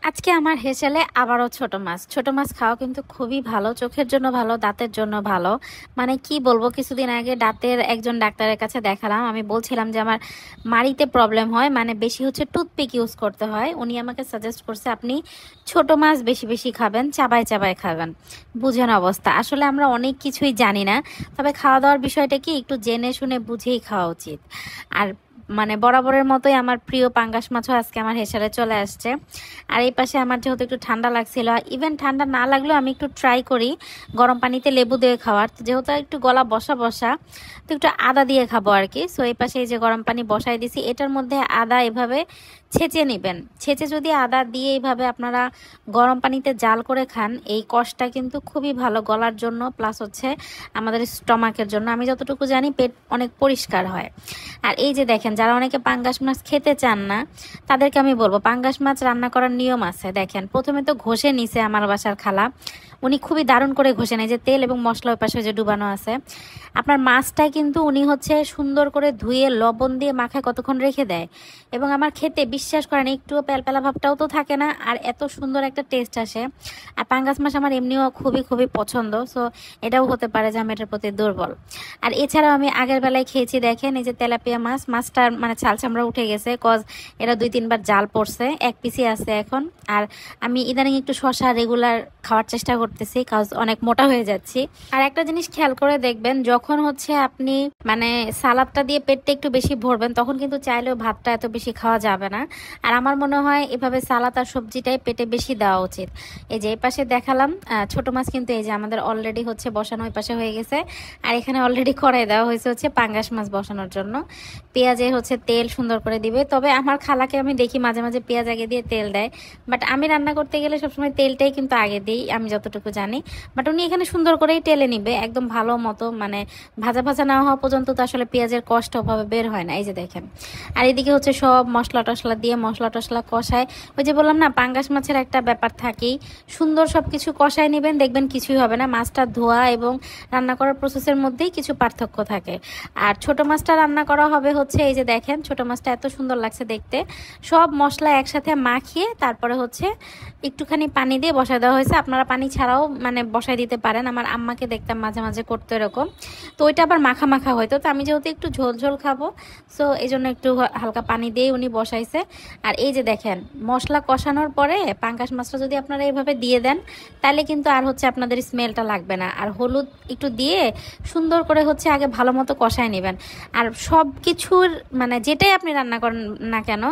আজকে আমার হেসেলে আবারও ছোট মাছ খাওয়া কিন্তু খুবই ভালো, চোখের জন্য ভালো, দাঁতের জন্য ভালো। মানে কি বলবো, কিছুদিন আগে দাঁতের একজন ডাক্তারের কাছে দেখালাম। আমি বলছিলাম যে আমার মাড়িতে প্রবলেম হয়, মানে বেশি হচ্ছে টুথপিক ইউজ করতে হয়। উনি আমাকে সাজেস্ট করছে আপনি ছোট মাছ বেশি বেশি খাবেন, চাবায় চাবায় খাবেন। বুঝেন অবস্থা, আসলে আমরা অনেক কিছুই জানি না, তবে খাওয়া দাওয়ার বিষয়টা কি একটু জেনে শুনে বুঝেই খাওয়া উচিত। আর মানে বরাবরের মতোই আমার প্রিয় পাঙ্গাস মাছও আজকে আমার হেসারে চলে আসছে। আর এই পাশে আমার যেহেতু একটু ঠান্ডা লাগছিল, ইভেন ঠান্ডা না লাগলেও আমি একটু ট্রাই করি গরম পানিতে লেবু দিয়ে খাওয়ার। তো যেহেতু একটু গলা বসা বসা, তো একটু আদা দিয়ে খাবো আর কি। সো এই পাশে এই যে গরম পানি বসাই দিছি, এটার মধ্যে আদা এভাবে ছেঁচে নেবেন। ছেঁচে যদি আদা দিয়ে এইভাবে আপনারা গরম পানিতে জাল করে খান, এই কষটা কিন্তু খুবই ভালো গলার জন্য, প্লাস হচ্ছে আমাদের স্টমাকের জন্য। আমি যতটুকু জানি পেট অনেক পরিষ্কার হয়। আর এই যে দেখেন, যারা অনেকে পাঙ্গাস মাছ খেতে চান না, তাদেরকে আমি বলবো পাঙ্গাস মাছ রান্না করার নিয়ম আছে। দেখেন, প্রথমে তো ঘষে নিছে আমার বাসার খালা, উনি খুবই দারুণ করে ঘষে নেয়, যে তেল এবং মশলা ওই পাশে যে ডুবানো আছে। আপনার মাছটা কিন্তু উনি হচ্ছে সুন্দর করে ধুয়ে লবণ দিয়ে মাখায় কতক্ষণ রেখে দেয়, এবং আমার খেতে বিশ্বাস করেন একটুও প্যালপেলা ভাবটাও তো থাকে না, আর এত সুন্দর একটা টেস্ট আসে। আর পাঙ্গাস মাছ আমার এমনিও খুবই খুবই পছন্দ, সো এটাও হতে পারে যে আমি এটার প্রতি দুর্বল। আর এছাড়াও আমি আগের বেলায় খেয়েছি, দেখেন এই যে তেলাপিয়া মাছ, মাছটার মানে ছাল চামড়া উঠে গেছে, কজ এটা 2-3 বার জাল পড়ছে, এক পিসই আছে এখন। আর আমি ইদানিং একটু শশা রেগুলার খাওয়ার চেষ্টা করতেছি, কজ অনেক মোটা হয়ে যাচ্ছি। আর একটা জিনিস খেয়াল করে দেখবেন, যখন হচ্ছে আপনি মানে সালাদটা দিয়ে পেটটা একটু বেশি ভরবেন, তখন কিন্তু চাইলেও ভাতটা এত বেশি খাওয়া যাবে না। আর আমার মনে হয় এভাবে সালাদ আর সবজিটাই পেটে বেশি দেওয়া উচিত। এই যে এই পাশে দেখালাম ছোট মাছ কিন্তু এই যে আমাদের অলরেডি হচ্ছে বসানো ওই পাশে হয়ে গেছে। আর এখানে অলরেডি কড়াই দেওয়া হয়েছে হচ্ছে পাঙ্গাস মাছ বসানোর জন্য। পেঁয়াজে হচ্ছে তেল সুন্দর করে দিবে, তবে আমার খালাকে আমি দেখি মাঝে মাঝে পেঁয়াজ আগে দিয়ে তেল দেয়, বাট আমি রান্না করতে গেলে সবসময় তেলটাই কিন্তু আগে দিই, আমি যতটুকু জানি। বাট উনি এখানে সুন্দর করেই টেলে নিবে একদম ভালো মতো, মানে ভাজা ভাজা না হওয়া পর্যন্ত তো আসলে পেঁয়াজের কষ্ট ওভাবে বের হয় না। এই যে দেখেন, আর এদিকে হচ্ছে সব মশলা টশলা দিয়ে মশলা টশলা কষায়। ওই যে বললাম না, পাঙ্গাস মাছের একটা ব্যাপার থাকেই, সুন্দর সবকিছু কষায় নেবেন, দেখবেন কিছুই হবে না। মাছটা ধোয়া এবং রান্না করার প্রসেসের মধ্যেই কিছু পার্থক্য থাকে। আর ছোট মাছটা রান্না করা হবে হচ্ছে এই যে দেখেন, ছোট মাছটা এত সুন্দর লাগছে দেখতে, সব মশলা একসাথে মাখিয়ে তারপরে হচ্ছে একটুখানি পানি দিয়ে বসায় দেওয়া হয়েছে। আপনারা পানি ছাড়াও মানে বসায় দিতে পারেন, আমার আম্মাকে দেখতাম মাঝে মাঝে করতে এরকম। তো ওইটা আবার মাখা মাখা হয়তো, তো আমি যেহেতু একটু ঝোল ঝোল খাবো, সো এই জন্য একটু হালকা পানি দিয়ে উনি বসাইছে। আর এই যে দেখেন, মশলা কষানোর পরে পাঙ্গাস মাছটা যদি আপনারা এইভাবে দিয়ে দেন, তাহলে কিন্তু আর হচ্ছে আপনাদের স্মেলটা লাগবে না। আর হলুদ একটু দিয়ে সুন্দর করে হচ্ছে আগে ভালো মতো কষায় নেবেন। আর সব কিছুর মানে যেটাই আপনি রান্না করেন না কেন,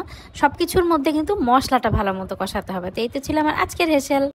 সব কিছুর মধ্যে কিন্তু মশলাটা ভালো মতো কষাতে হবে। তো এই তো ছিল আমার আজকের হেসেল।